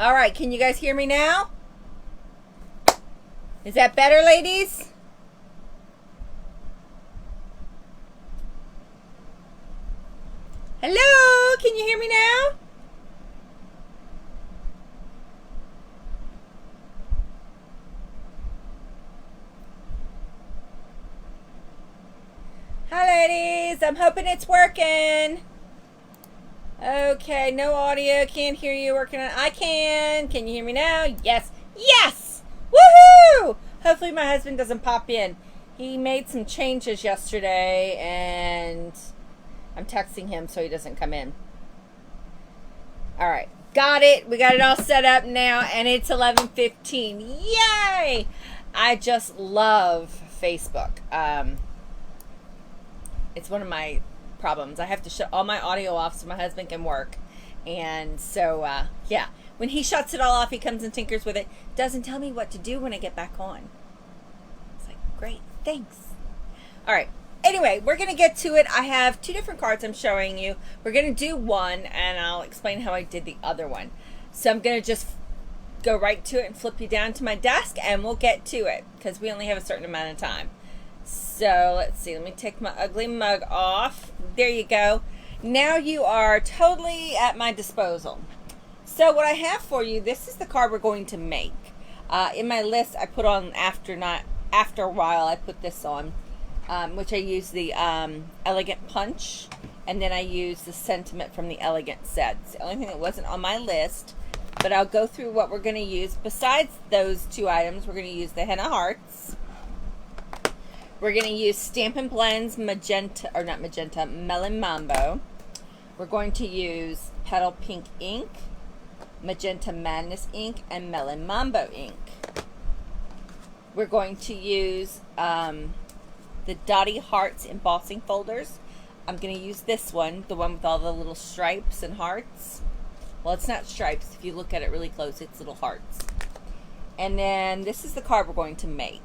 All right, can you guys hear me now? Is that better, ladies? Hello, can you hear me now? Hi, ladies. I'm hoping it's working. Okay, no audio. Can't hear you. Working on. I can. Can you hear me now? Yes. Yes. Woohoo! Hopefully my husband doesn't pop in. He made some changes yesterday, and I'm texting him so he doesn't come in. All right, got it. We got it all set up now, and it's 11:15. Yay! I just love Facebook. It's one of my problems. I have to shut all my audio off so my husband can work. And so, yeah. When he shuts it all off, he comes and tinkers with it. Doesn't tell me what to do when I get back on. It's like, great, thanks. All right. Anyway, we're going to get to it. I have two different cards I'm showing you. We're going to do one, and I'll explain how I did the other one. So I'm going to just go right to it and flip you down to my desk, and we'll get to it because we only have a certain amount of time. So let's see. Let me take my ugly mug off. There you go. Now you are totally at my disposal. So what I have for you, this is the card we're going to make. In my list, I put on after a while. I put this on, which I use the Elegant Punch, and then I use the Sentiment from the Elegant Sets. The only thing that wasn't on my list, but I'll go through what we're going to use. Besides those two items, we're going to use the Henna Hearts. We're going to use Stampin' Blends Magenta, or not Magenta, Melon Mambo. We're going to use Petal Pink ink, Magenta Madness ink, and Melon Mambo ink. We're going to use the Dotty Hearts embossing folders. I'm going to use this one, the one with all the little stripes and hearts. Well, it's not stripes. If you look at it really close, it's little hearts. And then this is the card we're going to make.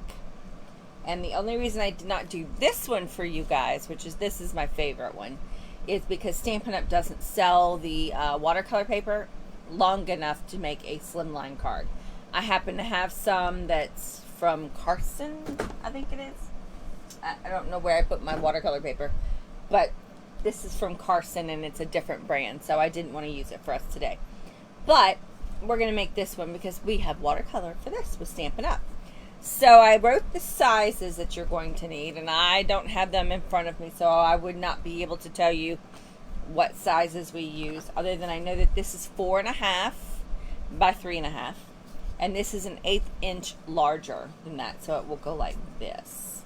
And the only reason I did not do this one for you guys, which is this is my favorite one, is because Stampin' Up! Doesn't sell the watercolor paper long enough to make a slimline card. I happen to have some that's from Carson, I think it is. I don't know where I put my watercolor paper, but this is from Carson and it's a different brand, so I didn't want to use it for us today. But we're going to make this one because we have watercolor for this with Stampin' Up! So I wrote the sizes that you're going to need, and I don't have them in front of me, so I would not be able to tell you what sizes we use, other than I know that this is 4.5 by 3.5, and this is an 1/8 inch larger than that, so it will go like this.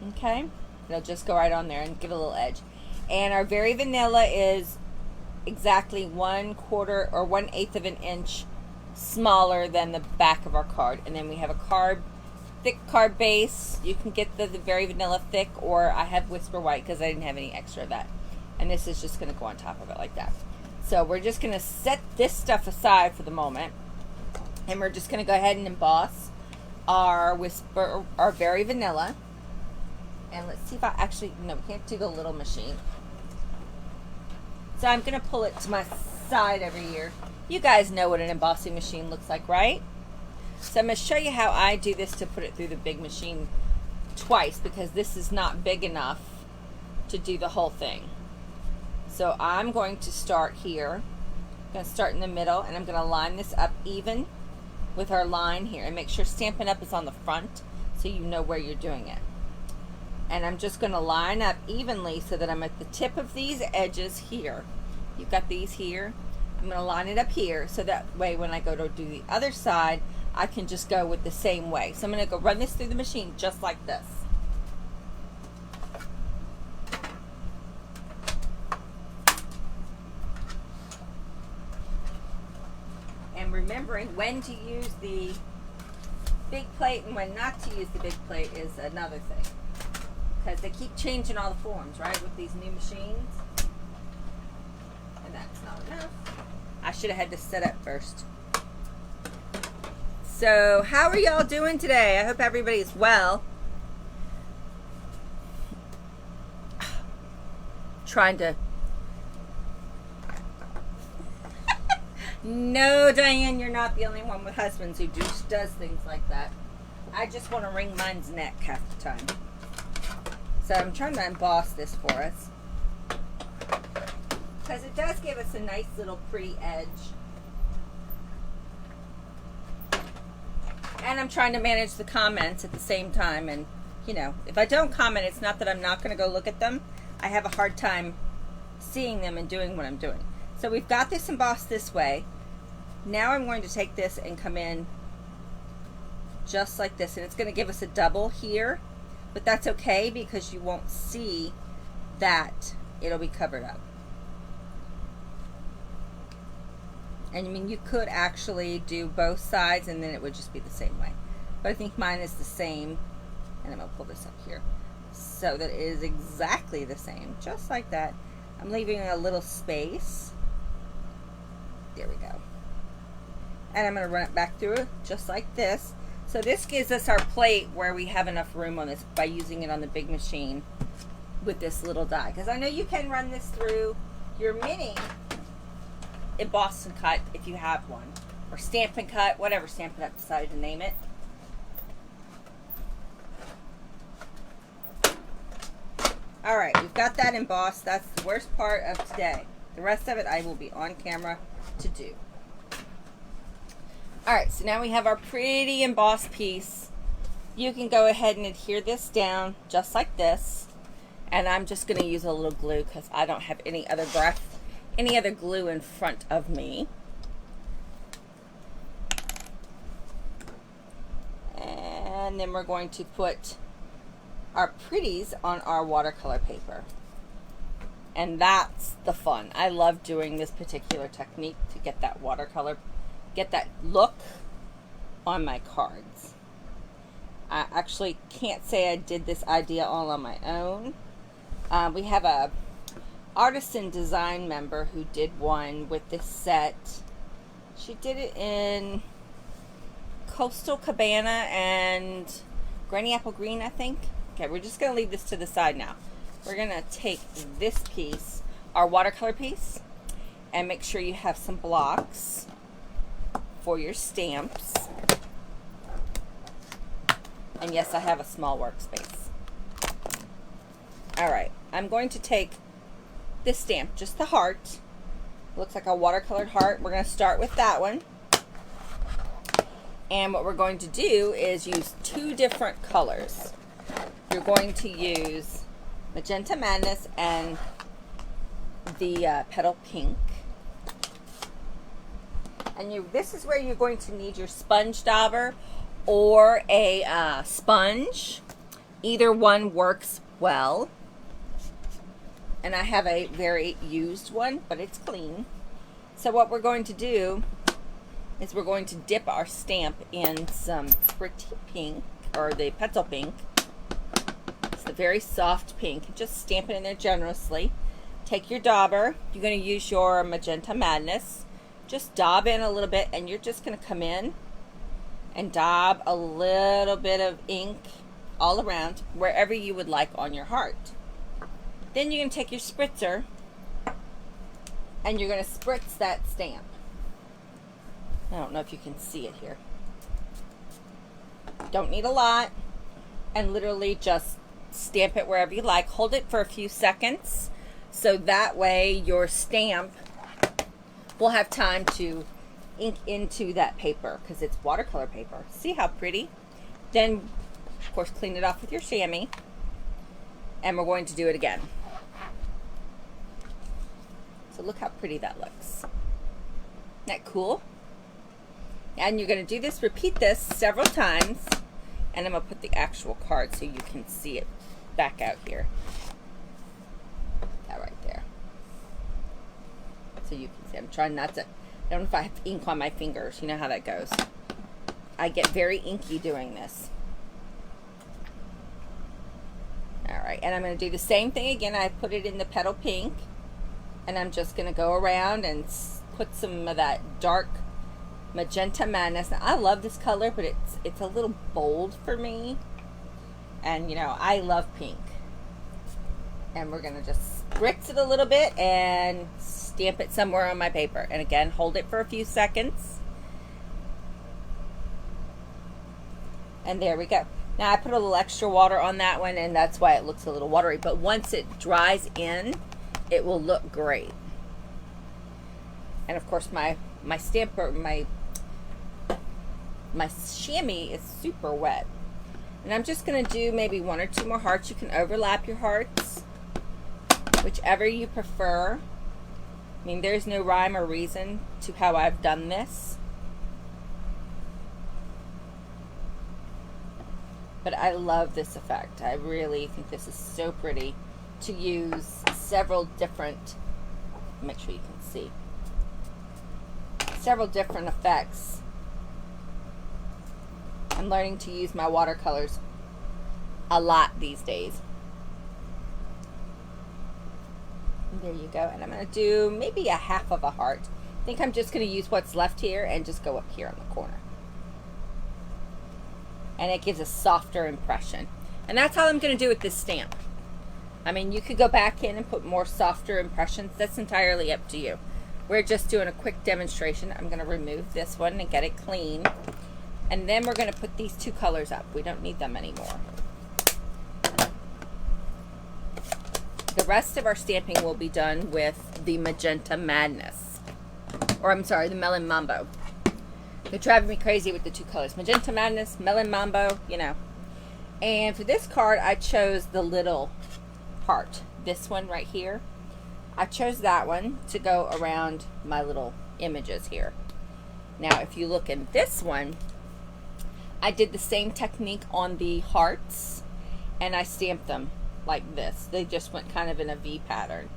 Okay, it'll just go right on there and give it a little edge. And our Very Vanilla is exactly 1/4 or 1/8 of an inch smaller than the back of our card. And then we have a thick card base. You can get the Very Vanilla thick, or I have Whisper White because I didn't have any extra of that. And this is just going to go on top of it like that. So we're just going to set this stuff aside for the moment, and we're just going to go ahead and emboss our Very Vanilla. And let's see if I actually, no, we can't do the little machine. So I'm going to pull it to my side over here. You guys know what an embossing machine looks like, right? So I'm going to show you how I do this to put it through the big machine twice, because this is not big enough to do the whole thing. So I'm going to start here. I'm going to start in the middle, and I'm going to line this up even with our line here, and make sure Stampin' Up! Is on the front so you know where you're doing it. And I'm just going to line up evenly so that I'm at the tip of these edges here. You've got these here. I'm going to line it up here so that way when I go to do the other side, I can just go with the same way. So I'm going to go run this through the machine just like this. And remembering when to use the big plate and when not to use the big plate is another thing. Because they keep changing all the forms, right, with these new machines. And that's not enough. I should have had this set up first. So, how are y'all doing today? I hope everybody's well. No, Diane, you're not the only one with husbands who does things like that. I just want to wring mine's neck half the time. So I'm trying to emboss this for us, because it does give us a nice little pretty edge. And I'm trying to manage the comments at the same time. And, you know, if I don't comment, it's not that I'm not going to go look at them. I have a hard time seeing them and doing what I'm doing. So we've got this embossed this way. Now I'm going to take this and come in just like this. And it's going to give us a double here. But that's okay, because you won't see that. It'll be covered up. And I mean, you could actually do both sides and then it would just be the same way. But I think mine is the same. And I'm going to pull this up here so that it is exactly the same. Just like that. I'm leaving a little space. There we go. And I'm going to run it back through it just like this. So this gives us our plate where we have enough room on this by using it on the big machine with this little die. Because I know you can run this through your mini emboss and cut if you have one, or Stampin' Cut, whatever Stampin' Up decided to name it. Alright, we've got that embossed. That's the worst part of today. The rest of it I will be on camera to do. Alright, so now we have our pretty embossed piece. You can go ahead and adhere this down just like this. And I'm just going to use a little glue because I don't have any other glue in front of me. And then we're going to put our pretties on our watercolor paper. And that's the fun. I love doing this particular technique to get that watercolor, get that look on my cards. I actually can't say I did this idea all on my own. We have a artisan design member who did one with this set. She did it in Coastal Cabana and Granny Apple Green, I think. Okay, we're just going to leave this to the side now. We're going to take this piece, our watercolor piece, and make sure you have some blocks for your stamps. And yes, I have a small workspace. Alright, I'm going to take this stamp, just the heart. Looks like a watercolored heart. We're going to start with that one. And what we're going to do is use two different colors. You're going to use Magenta Madness and the Petal Pink. And this is where you're going to need your sponge dauber or a sponge. Either one works well. And I have a very used one, but it's clean. So what we're going to do is we're going to dip our stamp in some pretty pink, or the Petal Pink. It's the very soft pink. Just stamp it in there generously. Take your dauber. You're going to use your Magenta Madness. Just daub in a little bit, and you're just going to come in and daub a little bit of ink all around, wherever you would like on your heart. Then you're going to take your spritzer and you're going to spritz that stamp. I don't know if you can see it here. Don't need a lot. And literally just stamp it wherever you like. Hold it for a few seconds so that way your stamp will have time to ink into that paper because it's watercolor paper. See how pretty? Then, of course, clean it off with your chamois. And we're going to do it again. So look how pretty that looks. Isn't that cool? And you're going to do this, repeat this several times. And I'm going to put the actual card so you can see it back out here. That right there. So you can see. I'm trying not to, I don't know if I have ink on my fingers. You know how that goes. I get very inky doing this. Alright, and I'm going to do the same thing again. I put it in the Petal Pink. And I'm just going to go around and put some of that dark Magenta Madness. Now, I love this color, but it's a little bold for me. And, you know, I love pink. And we're going to just spritz it a little bit and stamp it somewhere on my paper. And again, hold it for a few seconds. And there we go. Now I put a little extra water on that one, and that's why it looks a little watery. But once it dries in, it will look great. And of course my stamper, my chamois is super wet. And I'm just going to do maybe 1 or 2 more hearts. You can overlap your hearts, whichever you prefer. I mean, there's no rhyme or reason to how I've done this. But I love this effect. I really think this is so pretty to use several different, make sure you can see, several different effects. I'm learning to use my watercolors a lot these days. And there you go. And I'm going to do maybe a half of a heart. I think I'm just going to use what's left here and just go up here in the corner. And it gives a softer impression. And that's all I'm going to do with this stamp. I mean, you could go back in and put more softer impressions. That's entirely up to you. We're just doing a quick demonstration. I'm going to remove this one and get it clean. And then we're going to put these 2 colors up. We don't need them anymore. The rest of our stamping will be done with the Magenta Madness. Or I'm sorry, the Melon Mambo. They're driving me crazy with the 2 colors. Magenta Madness, Melon Mambo, you know. And for this card, I chose the little part. This one right here. I chose that one to go around my little images here. Now, if you look in this one, I did the same technique on the hearts, and I stamped them like this. They just went kind of in a V pattern.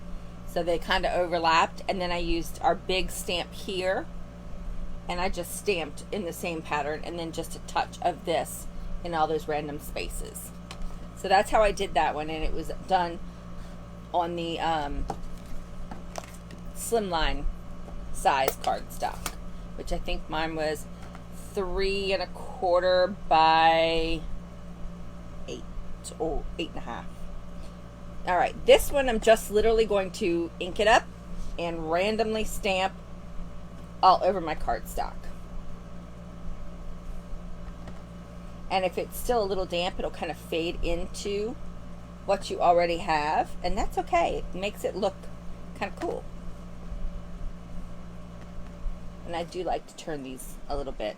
So they kind of overlapped, and then I used our big stamp here, and I just stamped in the same pattern, and then just a touch of this in all those random spaces. So that's how I did that one, and it was done on the slimline size cardstock, which I think mine was 3 1/4 by 8 or 8.5. All right, this one I'm just literally going to ink it up and randomly stamp all over my cardstock. And if it's still a little damp, it'll kind of fade into what you already have, and that's okay. It makes it look kind of cool. And I do like to turn these a little bit.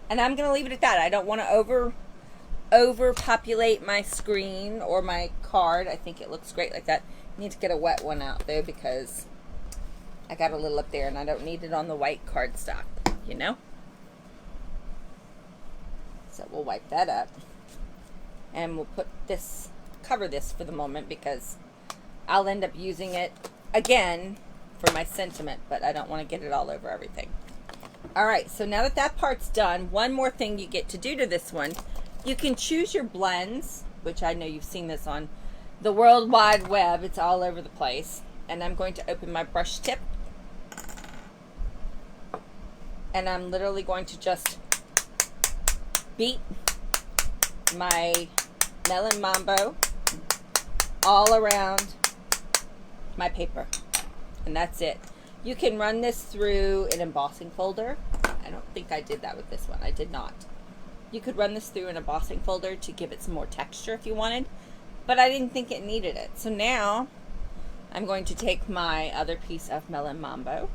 And I'm going to leave it at that. I don't want to overpopulate my screen or my card. I think it looks great like that. I need to get a wet one out though, because I got a little up there and I don't need it on the white cardstock, you know? So we'll wipe that up. And we'll put this, cover this for the moment, because I'll end up using it again for my sentiment, but I don't want to get it all over everything. All right, so now that that part's done, one more thing you get to do to this one. You can choose your blends, which I know you've seen this on the World Wide Web. It's all over the place. And I'm going to open my brush tip. And I'm literally going to just beat my Melon Mambo all around my paper. And that's it. You can run this through an embossing folder. I don't think I did that with this one. I did not. You could run this through an embossing folder to give it some more texture if you wanted, but I didn't think it needed it. So now I'm going to take my other piece of Melon Mambo,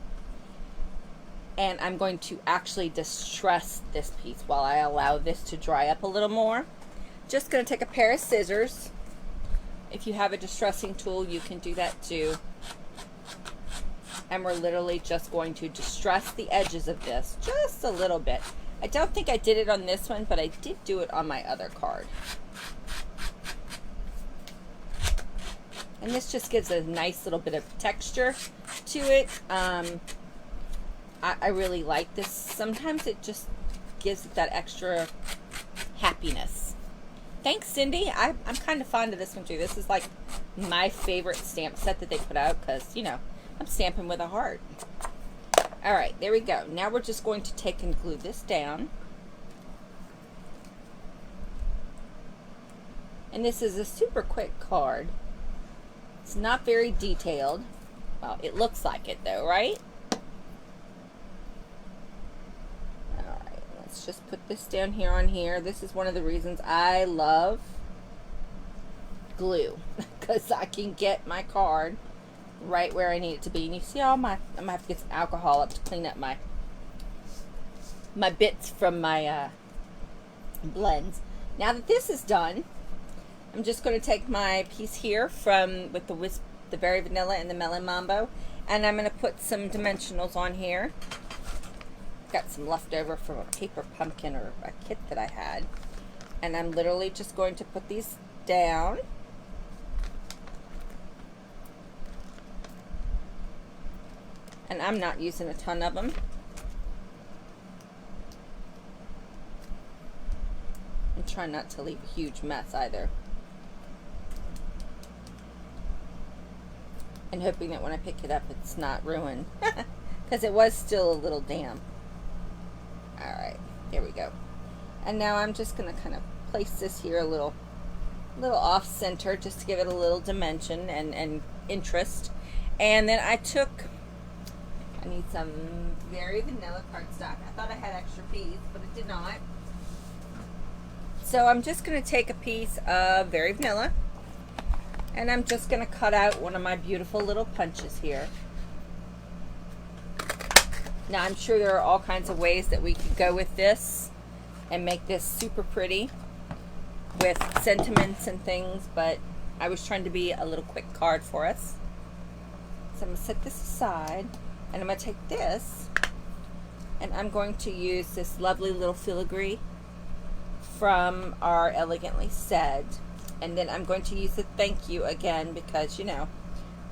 and I'm going to actually distress this piece while I allow this to dry up a little more. Just going to take a pair of scissors. If you have a distressing tool, you can do that too. And we're literally just going to distress the edges of this just a little bit. I don't think I did it on this one, but I did do it on my other card. And this just gives a nice little bit of texture to it. I really like this. Sometimes it just gives it that extra happiness. Thanks, Cindy. I'm kind of fond of this one too. This is like my favorite stamp set that they put out, because, you know, I'm stamping with a heart. All right, there we go. Now we're just going to take and glue this down. And this is a super quick card. It's not very detailed. Well, it looks like it though, right? Alright, let's just put this down here on here. This is one of the reasons I love glue, because I can get my card right where I need it to be. And you see all my, I'm gonna have to get some alcohol up to clean up my bits from my blends. Now that this is done, I'm just going to take my piece here from with the Berry Vanilla and the Melon Mambo, and I'm going to put some dimensionals on here. Got some leftover from a paper pumpkin or a kit that I had, and I'm literally just going to put these down. And I'm not using a ton of them. And try not to leave a huge mess either. And hoping that when I pick it up it's not ruined. Because it was still a little damp. Alright, here we go. And now I'm just going to kind of place this here a little off center just to give it a little dimension and interest. And then I need some Berry Vanilla cardstock. I thought I had extra piece, but it did not. So I'm just going to take a piece of Berry Vanilla, and I'm just going to cut out one of my beautiful little punches here. Now I'm sure there are all kinds of ways that we could go with this and make this super pretty with sentiments and things, but I was trying to be a little quick card for us. So I'm going to set this aside. And I'm going to take this, and I'm going to use this lovely little filigree from our Elegantly Said. And then I'm going to use the thank you again because, you know,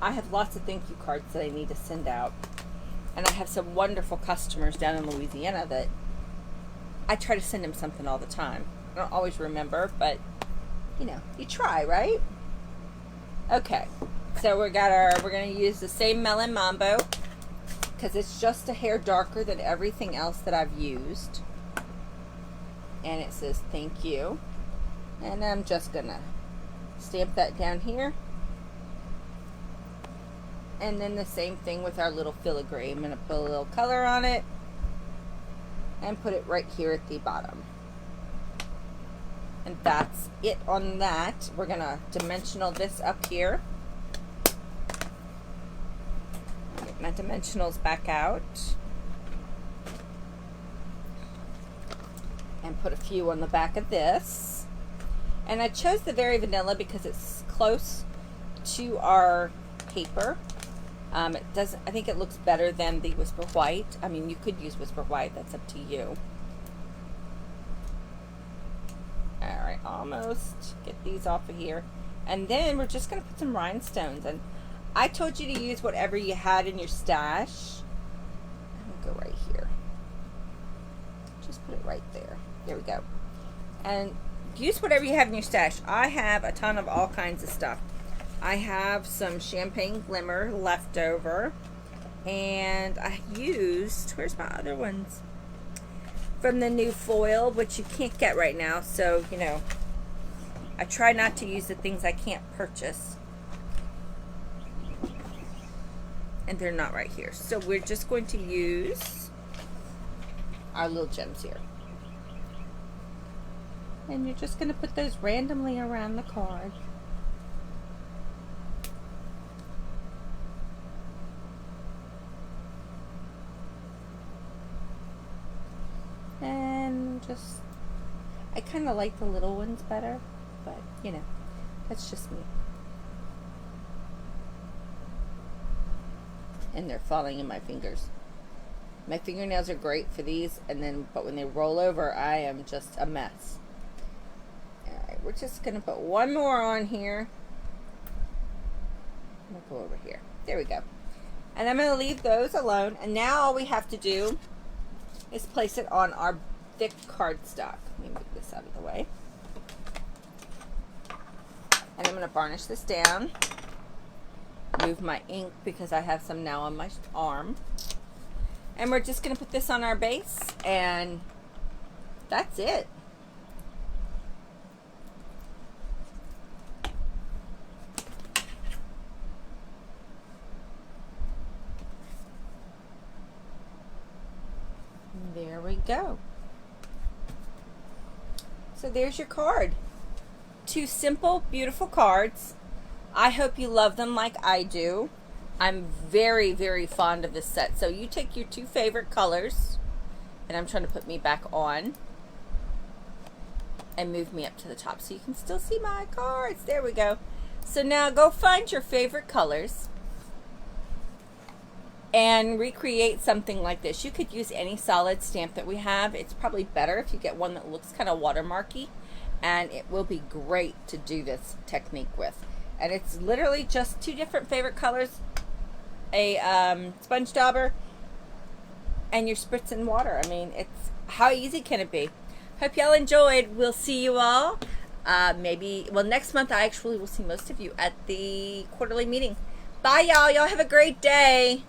I have lots of thank you cards that I need to send out. And I have some wonderful customers down in Louisiana that I try to send them something all the time. I don't always remember, but, you know, you try, right? Okay, so we're going to use the same Melon Mambo, because it's just a hair darker than everything else that I've used. And it says thank you. And I'm just gonna stamp that down here. And then the same thing with our little filigree. I'm gonna put a little color on it and put it right here at the bottom. And that's it on that. We're gonna dimensional this up here. My dimensionals back out and put a few on the back of this. And I chose the Berry Vanilla because it's close to our paper. It doesn't, I think it looks better than the Whisper White. I mean, you could use Whisper White, that's up to you. Alright, almost get these off of here. And then we're just going to put some rhinestones. And I told you to use whatever you had in your stash. I'm going to go right here. Just put it right there. There we go. And use whatever you have in your stash. I have a ton of all kinds of stuff. I have some Champagne Glimmer left over. And I used, where's my other ones? From the new foil, which you can't get right now. So, you know, I try not to use the things I can't purchase. And they're not right here. So we're just going to use our little gems here. And you're just going to put those randomly around the card. And just, I kind of like the little ones better, but you know, that's just me. And they're falling in my fingers. My fingernails are great for these, and then, but when they roll over, I am just a mess. Alright, we're just going to put one more on here. I'm going to go over here. There we go. And I'm going to leave those alone, and now all we have to do is place it on our thick cardstock. Let me move this out of the way. And I'm going to varnish this down. Move my ink because I have some now on my arm. And we're just going to put this on our base, and that's it. There we go. So there's your card. 2 simple, beautiful cards. I hope you love them like I do. I'm very, very fond of this set. So you take your 2 favorite colors, and I'm trying to put me back on, and move me up to the top so you can still see my cards. There we go. So now go find your favorite colors and recreate something like this. You could use any solid stamp that we have. It's probably better if you get one that looks kind of watermarky, and it will be great to do this technique with. And it's literally just 2 different favorite colors, a sponge dauber, and your spritz and water. I mean, it's how easy can it be? Hope y'all enjoyed. We'll see you all. Well, next month I actually will see most of you at the quarterly meeting. Bye, y'all. Y'all have a great day.